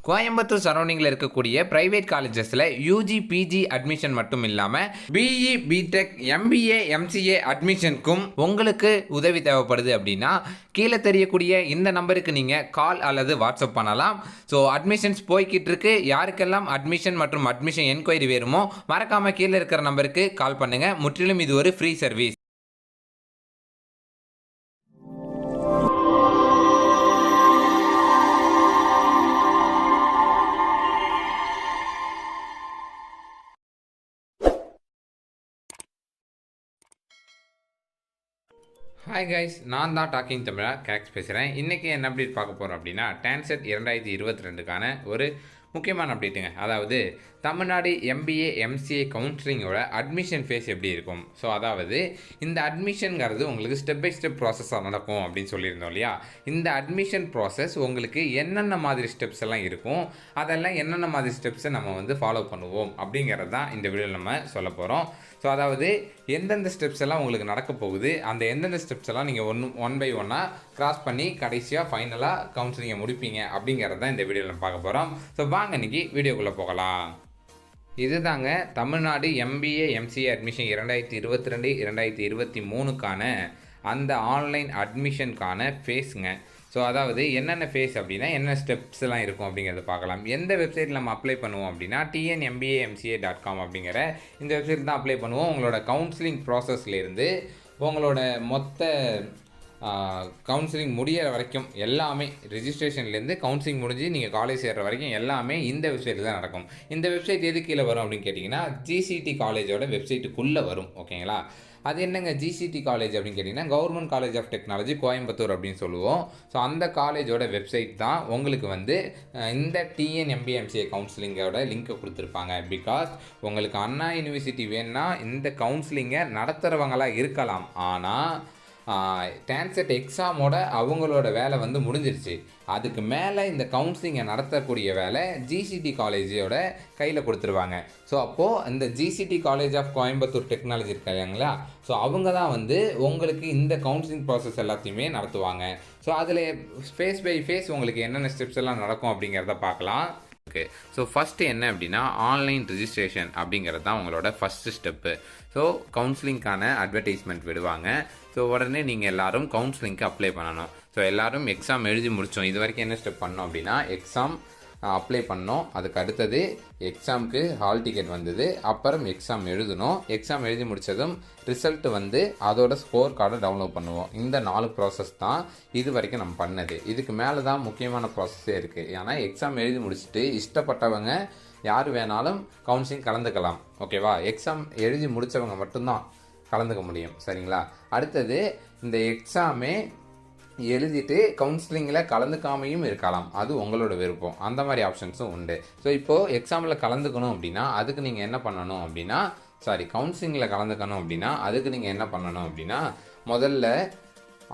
கோயம்புத்தூர் சரௌண்டிங்கில் இருக்கக்கூடிய பிரைவேட் காலேஜஸில் யூஜி பிஜி அட்மிஷன் மட்டும் இல்லாமல் பிஇ பிடெக் எம்பிஏ எம்சிஏ அட்மிஷனுக்கும் உங்களுக்கு உதவி தேவைப்படுது அப்படின்னா கீழே தெரியக்கூடிய இந்த நம்பருக்கு நீங்கள் கால் அல்லது வாட்ஸ்அப் பண்ணலாம். ஸோ அட்மிஷன்ஸ் போய்கிட்டு இருக்கு. யாருக்கெல்லாம் அட்மிஷன் மற்றும் அட்மிஷன் என்கொயரி வேணுமோ மறக்காமல் கீழே இருக்கிற நம்பருக்கு கால் பண்ணுங்கள். முற்றிலும் இது ஒரு ஃப்ரீ சர்வீஸ். ஹாய் கைஸ், நான் தான் டாக்கிங் தமிழா கேக்ஸ் பேசுகிறேன். இன்றைக்கி என்ன அப்டேட் பார்க்க போகிறோம் அப்படின்னா டான்செட் 2022க்கான ஒரு முக்கியமான அப்டேட்டுங்க. அதாவது தமிழ்நாடு எம்பிஏ எம்சிஏ கவுன்சிலிங்கோட அட்மிஷன் ஃபேஸ் எப்படி இருக்கும். ஸோ அதாவது இந்த அட்மிஷனுங்கிறது உங்களுக்கு ஸ்டெப் பை ஸ்டெப் ப்ராசஸாக நடக்கும் அப்படின்னு சொல்லியிருந்தோம் இல்லையா. இந்த அட்மிஷன் ப்ராசஸ் உங்களுக்கு என்னென்ன மாதிரி ஸ்டெப்ஸ் எல்லாம் இருக்கும், அதெல்லாம் என்னென்ன மாதிரி ஸ்டெப்ஸை நம்ம ஃபாலோ பண்ணுவோம் அப்படிங்கிறது தான் இந்த வீடியோவில் நம்ம சொல்ல போகிறோம். ஸோ அதாவது எந்தெந்த ஸ்டெப்ஸ் எல்லாம் உங்களுக்கு நடக்க போகுது, அந்த எந்தெந்த ஸ்டெப்ஸ் எல்லாம் நீங்கள் ஒன் பை ஒன்னாக கிராஸ் பண்ணி கடைசியாக ஃபைனலாக கவுன்சிலிங்கை முடிப்பீங்க அப்படிங்கிறது தான் இந்த வீடியோவில் நம்ம பார்க்க போகிறோம். ஸோ வாங்க இன்னைக்கு வீடியோக்குள்ளே போகலாம். இதுதாங்க தமிழ்நாடு எம்பிஏ எம்சிஏ அட்மிஷன் 2022 2023க்கான அந்த ஆன்லைன் அட்மிஷனுக்கான ஃபேஸுங்க. ஸோ அதாவது என்னென்ன ஃபேஸ் அப்படின்னா என்ன ஸ்டெப்ஸ் எல்லாம் இருக்கும் அப்படிங்கிறத பார்க்கலாம். எந்த வெப்சைட்டில் நம்ம அப்ளை பண்ணுவோம் அப்படின்னா tnmbamca.com அப்படிங்கிற இந்த வெப்சைட் தான் அப்ளை பண்ணுவோம். உங்களோட கவுன்சிலிங் ப்ராசஸ்லேருந்து உங்களோட மொத்த கவுன்சிலிங் முடிகிற வரைக்கும் எல்லாமே, ரெஜிஸ்ட்ரேஷன்லேருந்து கவுன்சிலிங் முடிஞ்சு நீங்கள் காலேஜ் சேர்கிற வரைக்கும் எல்லாமே இந்த வெப்சைட்டில் தான் நடக்கும். இந்த வெப்சைட் எது கீழே வரும் அப்படின்னு கேட்டிங்கன்னா ஜிசிடி காலேஜோட வெப்சைட்டுக்குள்ளே வரும். ஓகேங்களா. அது என்னங்க ஜிசிடி காலேஜ் அப்படின்னு கேட்டிங்கன்னா government college of technology Coimbatore அப்படின்னு சொல்லுவோம். ஸோ அந்த காலேஜோட வெப்சைட் தான் உங்களுக்கு இந்த டிஎன்எம்பிஎம்சிஏ கவுன்சிலிங்கோட லிங்க்கை கொடுத்துருப்பாங்க. பிகாஸ் உங்களுக்கு அண்ணா யூனிவர்சிட்டி வேணுன்னா இந்த கவுன்சிலிங்கை நடத்துகிறவங்களாக இருக்கலாம். ஆனால் டான்செட் எக்ஸாமோட அவங்களோட வேலை முடிஞ்சிருச்சு. அதுக்கு மேலே இந்த கவுன்சிலிங்கை நடத்தக்கூடிய வேலை ஜிசிடி காலேஜோட கையில் கொடுத்துருவாங்க. ஸோ அப்போது இந்த GCT college of Coimbatore technology இருக்காங்களா, ஸோ அவங்க தான் உங்களுக்கு இந்த கவுன்சிலிங் ப்ராசஸ் எல்லாத்தையுமே நடத்துவாங்க. ஸோ அதில் ஃபேஸ் பை ஃபேஸ் உங்களுக்கு என்னென்ன ஸ்டெப்ஸ் எல்லாம் நடக்கும் அப்படிங்கிறத பார்க்கலாம். ஓகே, ஸோ ஃபஸ்ட்டு என்ன அப்படின்னா ஆன்லைன் ரிஜிஸ்ட்ரேஷன் அப்படிங்கிறது தான் உங்களோட ஃபஸ்ட்டு ஸ்டெப்பு. ஸோ கவுன்சிலிங்க்கான அட்வர்டைஸ்மெண்ட் விடுவாங்க. ஸோ உடனே நீங்கள் எல்லோரும் கவுன்சிலிங்க்கு அப்ளை பண்ணணும். ஸோ எல்லோரும் எக்ஸாம் எழுதி முடித்தோம். இது வரைக்கும் என்ன ஸ்டெப் பண்ணோம் அப்படின்னா எக்ஸாம் அப்ளை பண்ணோம். அதுக்கு அடுத்தது எக்ஸாமுக்கு ஹால் டிக்கெட் வந்தது. அப்புறம் எக்ஸாம் எழுதணும். எக்ஸாம் எழுதி முடித்ததும் ரிசல்ட் அதோட ஸ்கோர் கார்டை டவுன்லோட் பண்ணுவோம். இந்த 4 ப்ராசஸ் தான் இது வரைக்கும் நம்ம பண்ணது. இதுக்கு மேலே தான் முக்கியமான ப்ராசஸே இருக்குது. ஏன்னா எக்ஸாம் எழுதி முடிச்சுட்டு இஷ்டப்பட்டவங்க யார் வேணாலும் கவுன்சிலிங் கலந்துக்கலாம். ஓகேவா. எக்ஸாம் எழுதி முடித்தவங்க மட்டும்தான் கலந்துக்க முடியும். சரிங்களா. அடுத்தது இந்த எக்ஸாமே எழுதிட்டு கவுன்சிலிங்கில் கலந்துக்காமையும் இருக்கலாம். அது உங்களோட விருப்பம். அந்த மாதிரி ஆப்ஷன்ஸும் உண்டு. ஸோ இப்போது எக்ஸாமில் கலந்துக்கணும் அப்படின்னா அதுக்கு நீங்கள் என்ன பண்ணணும் அப்படின்னா கவுன்சிலிங்கில் கலந்துக்கணும் அப்படின்னா அதுக்கு நீங்கள் என்ன பண்ணணும் அப்படின்னா முதல்ல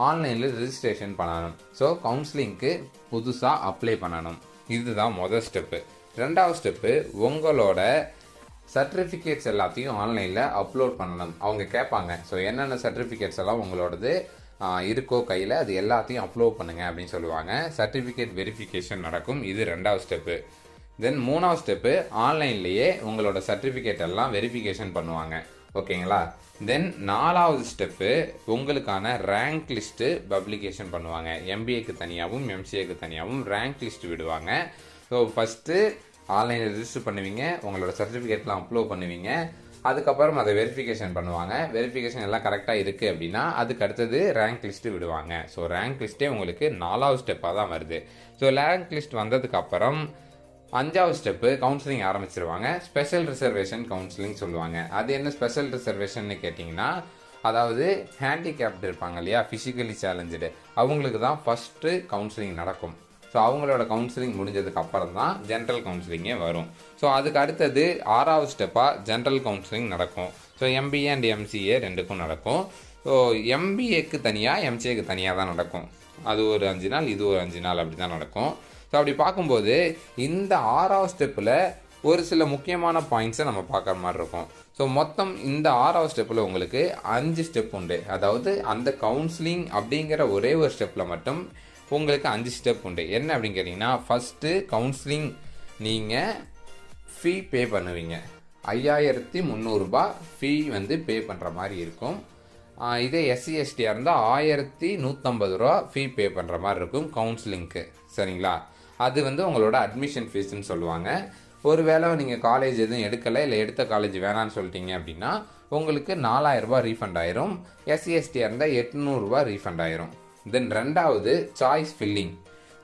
ஆன்லைனில் ரெஜிஸ்ட்ரேஷன் பண்ணணும். ஸோ கவுன்சிலிங்க்கு புதுசாக அப்ளை பண்ணணும். இதுதான் முதல் ஸ்டெப்பு. ரெண்டாவது ஸ்டெப்பு உங்களோட சர்டிஃபிகேட்ஸ் எல்லாத்தையும் ஆன்லைனில் அப்லோட் பண்ணணும். அவங்க கேட்பாங்க. ஸோ என்னென்ன சர்டிஃபிகேட்ஸ் எல்லாம் உங்களோடது இருக்கோ கையில் அது எல்லாத்தையும் அப்லோட் பண்ணுங்கள் அப்படின்னு சொல்லுவாங்க. சர்டிஃபிகேட் வெரிஃபிகேஷன் நடக்கும். இது ரெண்டாவது ஸ்டெப்பு. தென் மூணாவது ஸ்டெப்பு ஆன்லைன்லேயே உங்களோட சர்டிஃபிகேட் எல்லாம் வெரிஃபிகேஷன் பண்ணுவாங்க. ஓகேங்களா. தென் நாலாவது ஸ்டெப்பு உங்களுக்கான ரேங்க் லிஸ்ட்டு பப்ளிகேஷன் பண்ணுவாங்க. எம்பிஏக்கு தனியாகவும் எம்சிஏக்கு தனியாகவும் ரேங்க் லிஸ்ட் விடுவாங்க. ஸோ ஃபஸ்ட்டு ஆன்லைனில் ரெஜிஸ்டர் பண்ணுவீங்க, உங்களோட சர்டிஃபிகேட்லாம் அப்லோட் பண்ணுவீங்க. அதுக்கப்புறம் அதை வெரிஃபிகேஷன் பண்ணுவாங்க. வெரிஃபிகேஷன் எல்லாம் கரெக்டாக இருக்குது அப்படின்னா அதுக்கு அடுத்தது ரேங்க் லிஸ்ட்டு விடுவாங்க. ஸோ ரேங்க் லிஸ்ட்டே உங்களுக்கு 4வது ஸ்டெப்பாக தான் வருது. ஸோ ரேங்க் லிஸ்ட் வந்ததுக்கப்புறம் 5வது ஸ்டெப்பு கவுன்சிலிங் ஆரம்பிச்சிருவாங்க. ஸ்பெஷல் ரிசர்வேஷன் கவுன்சிலிங் சொல்லுவாங்க. அது என்ன ஸ்பெஷல் ரிசர்வேஷன்னு கேட்டிங்கன்னா அதாவது ஹேண்டிகேப்டு இருப்பாங்க இல்லையா, ஃபிசிக்கலி சேலஞ்சு, அவங்களுக்கு தான் ஃபஸ்ட்டு கவுன்சிலிங் நடக்கும். ஸோ அவங்களோட கவுன்சிலிங் முடிஞ்சதுக்கு அப்புறம் தான் ஜென்ரல் கவுன்சிலிங்கே வரும். ஸோ அதுக்கு அடுத்தது 6வது ஸ்டெப்பாக ஜென்ரல் கவுன்சிலிங் நடக்கும். ஸோ எம்பிஏ அண்ட் எம்சிஏ ரெண்டுக்கும் நடக்கும். ஸோ எம்பிஏக்கு தனியாக எம்சிஏக்கு தனியாக தான் நடக்கும். அது ஒரு 5 நாள், இது ஒரு 5 நாள் அப்படி தான் நடக்கும். ஸோ அப்படி பார்க்கும்போது இந்த 6வது ஸ்டெப்பில் ஒரு சில முக்கியமான பாயிண்ட்ஸை நம்ம பார்க்குற மாதிரி இருக்கும். ஸோ மொத்தம் இந்த 6வது ஸ்டெப்பில் உங்களுக்கு 5 ஸ்டெப் உண்டு. அதாவது அந்த கவுன்சிலிங் அப்படிங்கிற ஒரே ஒரு ஸ்டெப்பில் மட்டும் உங்களுக்கு 5 ஸ்டெப் உண்டு. என்ன அப்படின்னு கேட்டிங்கன்னா ஃபஸ்ட்டு கவுன்சிலிங் நீங்கள் ஃபீ பே பண்ணுவீங்க. 5300 ஃபீ வந்து பே பண்ணுற மாதிரி இருக்கும். இதே எஸ்சி எஸ்டியாக இருந்தால் 1150 ஃபீ பே பண்ணுற மாதிரி இருக்கும் கவுன்சிலிங்க்கு. சரிங்களா? அது வந்து உங்களோட அட்மிஷன் ஃபீஸ்ன்னு சொல்லுவாங்க. ஒருவேளை நீங்கள் காலேஜ் எதுவும் எடுக்கலை, இல்லை எடுத்த காலேஜ் வேணான்னு சொல்லிட்டீங்க அப்படின்னா உங்களுக்கு 4000 ரீஃபண்ட் ஆயிரும். எஸ்சி எஸ்டியாக இருந்தால் 800 ரீஃபண்ட் ஆயிரும். தென் ரெண்டாவது சாய்ஸ் ஃபில்லிங்.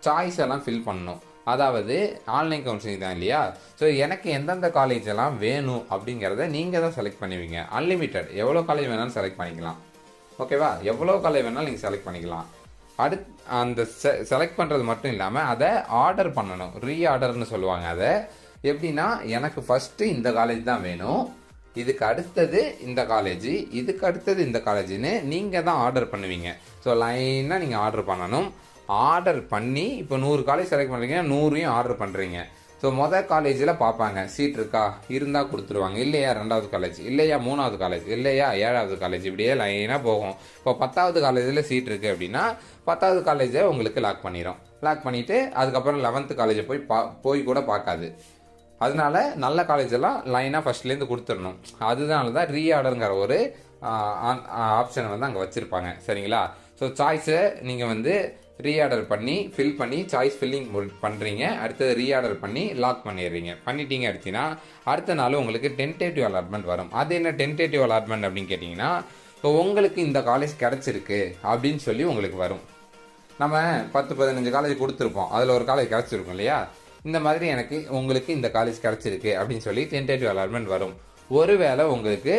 சாய்ஸ் எல்லாம் ஃபில் பண்ணணும். அதாவது ஆன்லைன் கவுன்சிலிங் தான் இல்லையா? ஸோ எனக்கு எந்தெந்த காலேஜ் எல்லாம் வேணும் அப்படிங்கிறத நீங்கள் தான் செலக்ட் பண்ணுவீங்க. அன்லிமிட்டட், எவ்வளோ காலேஜ் வேணாலும் செலக்ட் பண்ணிக்கலாம். ஓகேவா? எவ்வளோ காலேஜ் வேணாலும் நீங்கள் செலக்ட் பண்ணிக்கலாம். அந்த செலக்ட் பண்ணுறது மட்டும் இல்லாமல் அதை ஆர்டர் பண்ணணும். ரீஆர்டர்னு சொல்லுவாங்க. அதை எப்படின்னா, எனக்கு ஃபஸ்ட்டு இந்த காலேஜ் தான் வேணும், இதுக்கு அடுத்தது இந்த காலேஜ், இதுக்கு அடுத்தது இந்த காலேஜ்னு நீங்கள் தான் ஆர்டர் பண்ணுவீங்க. ஸோ லைனாக நீங்கள் ஆர்டர் பண்ணணும். ஆர்டர் பண்ணி இப்போ 100 காலேஜ் செலக்ட் பண்ணுறீங்கன்னா 100ஐயும் ஆர்டர் பண்ணுறீங்க. ஸோ மொதல் காலேஜில் பார்ப்பாங்க, சீட் இருக்கா, இருந்தால் கொடுத்துருவாங்க. இல்லையா 2வது காலேஜ், இல்லையா 3வது காலேஜ், இல்லையா 7வது காலேஜ், இப்படியே லைனாக போகும். இப்போ 10வது காலேஜில் சீட் இருக்குது அப்படின்னா 10வது காலேஜை உங்களுக்கு லாக் பண்ணிடும். லாக் பண்ணிவிட்டு அதுக்கப்புறம் 11th காலேஜை போய் கூட பார்க்காது. அதனால நல்ல காலேஜெல்லாம் லைனாக ஃபஸ்ட்லேருந்து கொடுத்துடணும். அதனால தான் ரீஆர்டருங்கிற ஒரு ஆப்ஷனை வந்து அங்கே வச்சுருப்பாங்க. சரிங்களா? ஸோ சாய்ஸை நீங்கள் வந்து ரீஆர்டர் பண்ணி ஃபில் பண்ணி சாய்ஸ் ஃபில்லிங் பண்ணுறீங்க. அடுத்தது ரீஆர்டர் பண்ணி லாக் பண்ணிடுறீங்க. பண்ணிட்டீங்க அப்படின்னா அடுத்த நாள் உங்களுக்கு டென்டேட்டிவ் அலாட்மெண்ட் வரும். அது என்ன டென்டேட்டிவ் அலாட்மெண்ட் அப்படின்னு கேட்டிங்கன்னா, இப்போ உங்களுக்கு இந்த காலேஜ் கிடச்சிருக்கு அப்படின்னு சொல்லி உங்களுக்கு வரும். நம்ம 10-15 காலேஜ் கொடுத்துருப்போம், அதில் ஒரு காலேஜ் கிடச்சிருக்கும் இல்லையா? இந்த மாதிரி உங்களுக்கு இந்த காலேஜ் கிடச்சிருக்கு அப்படின்னு சொல்லி டென்டேட்டிவ் அலாட்மெண்ட் வரும். ஒருவேளை உங்களுக்கு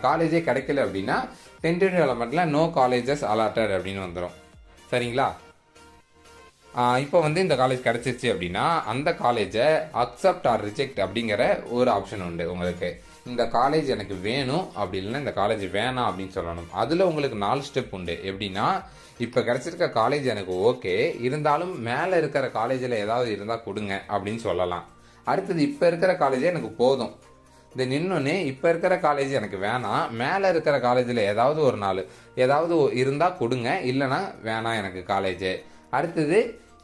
காலேஜே கிடைக்கல அப்படின்னா டென்டேட்டிவ் அலாட்மெண்ட்டில் நோ காலேஜஸ் அலாட்டட் அப்படின்னு வந்துடும். சரிங்களா? இப்போ வந்து இந்த காலேஜ் கிடச்சிருச்சு அப்படின்னா அந்த காலேஜை அக்செப்ட் ஆர் ரிஜெக்ட் அப்படிங்கிற ஒரு ஆப்ஷன் உண்டு உங்களுக்கு. இந்த காலேஜ் எனக்கு வேணும், அப்படி இல்லைன்னா இந்த காலேஜ் வேணாம் அப்படின்னு சொல்லணும். அதில் உங்களுக்கு 4 ஸ்டெப் உண்டு. எப்படின்னா, இப்போ கிடச்சிருக்க காலேஜ் எனக்கு ஓகே, இருந்தாலும் மேலே இருக்கிற காலேஜில் ஏதாவது இருந்தால் கொடுங்க அப்படின்னு சொல்லலாம். அடுத்தது இப்போ இருக்கிற காலேஜே எனக்கு போதும், இந்த இன்னொன்று இப்போ இருக்கிற காலேஜ் எனக்கு வேணாம், மேலே இருக்கிற காலேஜில் ஏதாவது ஒரு நாள் ஏதாவது இருந்தால் கொடுங்க, இல்லைனா வேணாம் எனக்கு காலேஜு. அடுத்தது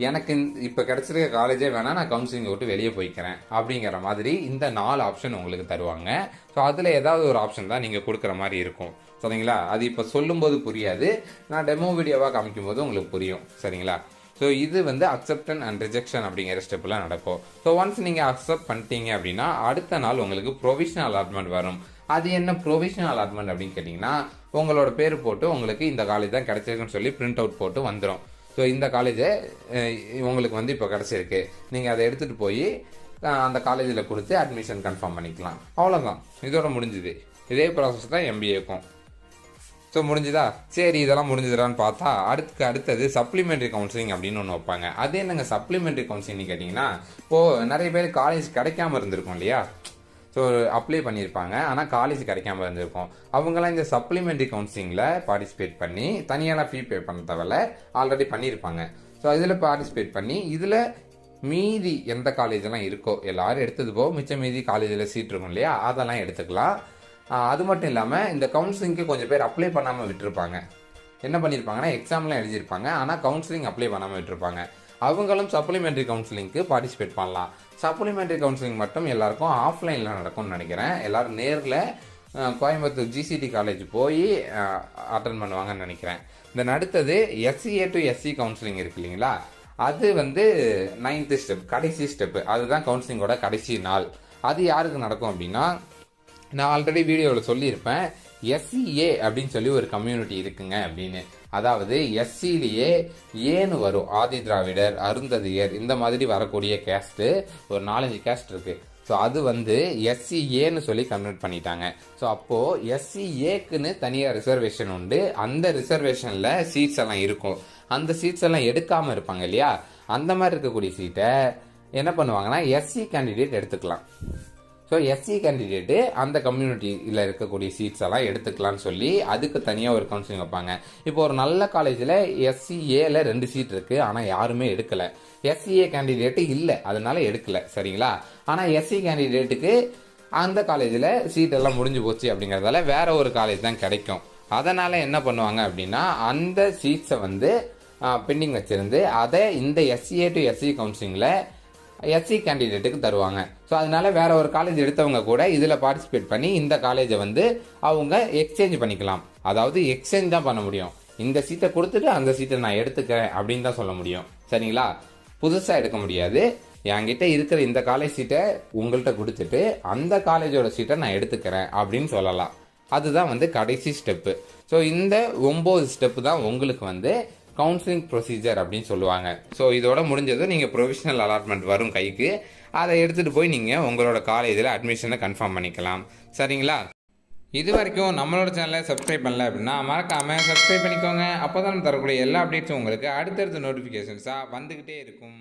எனக்கு இப்போ கிடச்சிருக்க காலேஜே வேணாம், நான் கவுன்சிலிங்கை விட்டு வெளியே போய்க்கிறேன் அப்படிங்கிற மாதிரி இந்த 4 ஆப்ஷன் உங்களுக்கு தருவாங்க. ஸோ அதில் ஏதாவது ஒரு ஆப்ஷன் தான் நீங்கள் கொடுக்குற மாதிரி இருக்கும். சரிங்களா? அது இப்போ சொல்லும்போது புரியாது, நான் டெமோ வீடியோவாக காமிக்கும் போது உங்களுக்கு புரியும். சரிங்களா? ஸோ இது வந்து அக்செப்டன்ஸ் அண்ட் ரிஜெக்ஷன் அப்படிங்கிற ஸ்டெப்லாம் நடக்கும். ஸோ ஒன்ஸ் நீங்கள் அக்செப்ட் பண்ணிட்டீங்க அப்படின்னா அடுத்த நாள் உங்களுக்கு ப்ரொவிஷனல் அலாட்மெண்ட் வரும். அது என்ன ப்ரொவிஷனல் அலாட்மெண்ட் அப்படின்னு கேட்டிங்கன்னா, உங்களோட பேர் போட்டு உங்களுக்கு இந்த காலேஜ் தான் கிடச்சிருக்குன்னு சொல்லி பிரிண்ட் அவுட் போட்டு வந்துடும். ஸோ இந்த காலேஜை உங்களுக்கு வந்து இப்போ கிடச்சிருக்கு, நீங்கள் அதை எடுத்துகிட்டு போய் அந்த காலேஜில் கொடுத்து அட்மிஷன் கன்ஃபார்ம் பண்ணிக்கலாம். அவ்வளோதான், இதோட முடிஞ்சுது. இதே ப்ராசஸ் தான் எம்பிஏக்கும். ஸோ முடிஞ்சுதா? சரி, இதெல்லாம் முடிஞ்சுதான்னு பார்த்தா அடுத்தது சப்ளிமெண்ட்ரி கவுன்சிலிங் அப்படின்னு ஒன்று வைப்பாங்க. அது என்னங்க சப்ளிமெண்ட்ரி கவுன்சிலிங் கேட்டிங்கன்னா, இப்போது நிறைய பேர் காலேஜ் கிடைக்காம இருந்திருக்கும் இல்லையா? ஸோ அப்ளை பண்ணியிருப்பாங்க, ஆனால் காலேஜ் கிடைக்காம இருந்திருக்கும். அவங்களாம் இந்த சப்ளிமெண்ட்ரி கவுன்சிலிங்கில் பார்ட்டிசிபேட் பண்ணி தனியாலாம் ஃபீ பே பண்ண தேவையில்ல, ஆல்ரெடி பண்ணியிருப்பாங்க. ஸோ இதில் பார்ட்டிசிபேட் பண்ணி இதில் மீதி எந்த காலேஜெல்லாம் இருக்கோ எல்லாரும் எடுத்தது போக மிச்சம் மீதி காலேஜில் சீட் இருக்கும் இல்லையா, அதெல்லாம் எடுத்துக்கலாம். அது மட்டும் இல்லாமல் இந்த கவுன்சிலிங்க்கு கொஞ்சம் பேர் அப்ளை பண்ணாமல் விட்டுருப்பாங்க. என்ன பண்ணியிருப்பாங்கன்னா, எக்ஸாம்லாம் எழுதியிருப்பாங்க, ஆனால் கவுன்சிலிங் அப்ளை பண்ணாமல் விட்டுருப்பாங்க. அவங்களும் சப்ளிமெண்ட்ரி கவுன்சிலிங்க்கு பார்ட்டிசிபேட் பண்ணலாம். சப்ளிமெண்ட்ரி கவுன்சிலிங் மட்டும் எல்லாருக்கும் ஆஃப்லைனில் நடக்கும்னு நினைக்கிறேன். எல்லோரும் நேரில் கோயம்புத்தூர் ஜிசிடி காலேஜ் போய் அட்டன் பண்ணுவாங்கன்னு நினைக்கிறேன். தென் அடுத்தது எஸ்சிஏ டு எஸ்சி கவுன்சிலிங் இருக்கு இல்லைங்களா, அது வந்து 9th ஸ்டெப், கடைசி ஸ்டெப்பு. அதுதான் கவுன்சிலிங்கோட கடைசி நாள். அது யாருக்கு நடக்கும் அப்படின்னா, நான் ஆல்ரெடி வீடியோவில் சொல்லியிருப்பேன், எஸ்சிஏ அப்படின்னு சொல்லி ஒரு கம்யூனிட்டி இருக்குங்க அப்படின்னு. அதாவது எஸ்சிலேயே ஏன்னு வரும், ஆதி திராவிடர், அருந்ததியர், இந்த மாதிரி வரக்கூடிய கேஸ்ட்டு ஒரு 4-5 கேஸ்ட் இருக்குது. ஸோ அது வந்து எஸ்சிஏன்னு சொல்லி கன்வெர்ட் பண்ணிட்டாங்க. ஸோ அப்போது எஸ்சிஏக்குன்னு தனியாக ரிசர்வேஷன் உண்டு. அந்த ரிசர்வேஷனில் சீட்ஸ் எல்லாம் இருக்கும். அந்த சீட்ஸ் எல்லாம் எடுக்காமல் இருப்பாங்க இல்லையா, அந்த மாதிரி இருக்கக்கூடிய சீட்டை என்ன பண்ணுவாங்கன்னா எஸ்சி கேண்டிடேட் எடுத்துக்கலாம். ஸோ எஸ்சி கேண்டிடேட்டு அந்த கம்யூனிட்டியில் இருக்கக்கூடிய சீட்ஸ் எல்லாம் எடுத்துக்கலான்னு சொல்லி அதுக்கு தனியாக ஒரு கவுன்சிலிங் வைப்பாங்க. இப்போ ஒரு நல்ல காலேஜில் எஸ்சிஏல 2 சீட் இருக்குது, ஆனால் யாருமே எடுக்கலை. எஸ்சிஏ கேண்டிடேட்டு இல்லை, அதனால எடுக்கலை. சரிங்களா? ஆனால் எஸ்சி கேண்டிடேட்டுக்கு அந்த காலேஜில் சீட் எல்லாம் முடிஞ்சு போச்சு அப்படிங்கிறதால வேற ஒரு காலேஜ் தான் கிடைக்கும். அதனால் என்ன பண்ணுவாங்க அப்படின்னா, அந்த சீட்ஸை வந்து பெண்டிங் வச்சுருந்து அதை இந்த எஸ்சிஏ டு எஸ்சி கவுன்சிலிங்கில் எஸ்சி கேண்டிடேட்டுக்கு தருவாங்க. ஸோ அதனால வேற ஒரு காலேஜ் எடுத்தவங்க கூட இதில் பார்ட்டிசிபேட் பண்ணி இந்த காலேஜை வந்து அவங்க எக்ஸ்சேஞ்ச் பண்ணிக்கலாம். அதாவது எக்ஸ்சேஞ்ச் தான் பண்ண முடியும். இந்த சீட்டை கொடுத்துட்டு அந்த சீட்டை நான் எடுத்துக்கிறேன் அப்படின்னு தான் சொல்ல முடியும். சரிங்களா? புதுசாக எடுக்க முடியாது. என்கிட்ட இருக்கிற இந்த காலேஜ் சீட்டை உங்கள்கிட்ட கொடுத்துட்டு அந்த காலேஜோட சீட்டை நான் எடுத்துக்கிறேன் அப்படின்னு சொல்லலாம். அதுதான் வந்து கடைசி ஸ்டெப்பு. ஸோ இந்த 9 ஸ்டெப்பு தான் உங்களுக்கு வந்து கவுன்சிலிங் ப்ரொசீஜர் அப்படின்னு சொல்லுவாங்க. ஸோ இதோட முடிஞ்சதும் நீங்கள் ப்ரொவிஷனல் அலாட்மெண்ட் வரும் கைக்கு. அதை எடுத்துகிட்டு போய் நீங்கள் உங்களோட காலேஜில் அட்மிஷனை கன்ஃபார்ம் பண்ணிக்கலாம். சரிங்களா? இது வரைக்கும் நம்மளோட சேனலை சப்ஸ்கிரைப் பண்ணல அப்படின்னா மறக்காமல் சப்ஸ்கிரைப் பண்ணிக்கோங்க. அப்போ தான் நம்ம தரக்கூடிய எல்லா அப்டேட்ஸும் உங்களுக்கு அடுத்தடுத்த நோட்டிஃபிகேஷன்ஸாக வந்துக்கிட்டே இருக்கும்.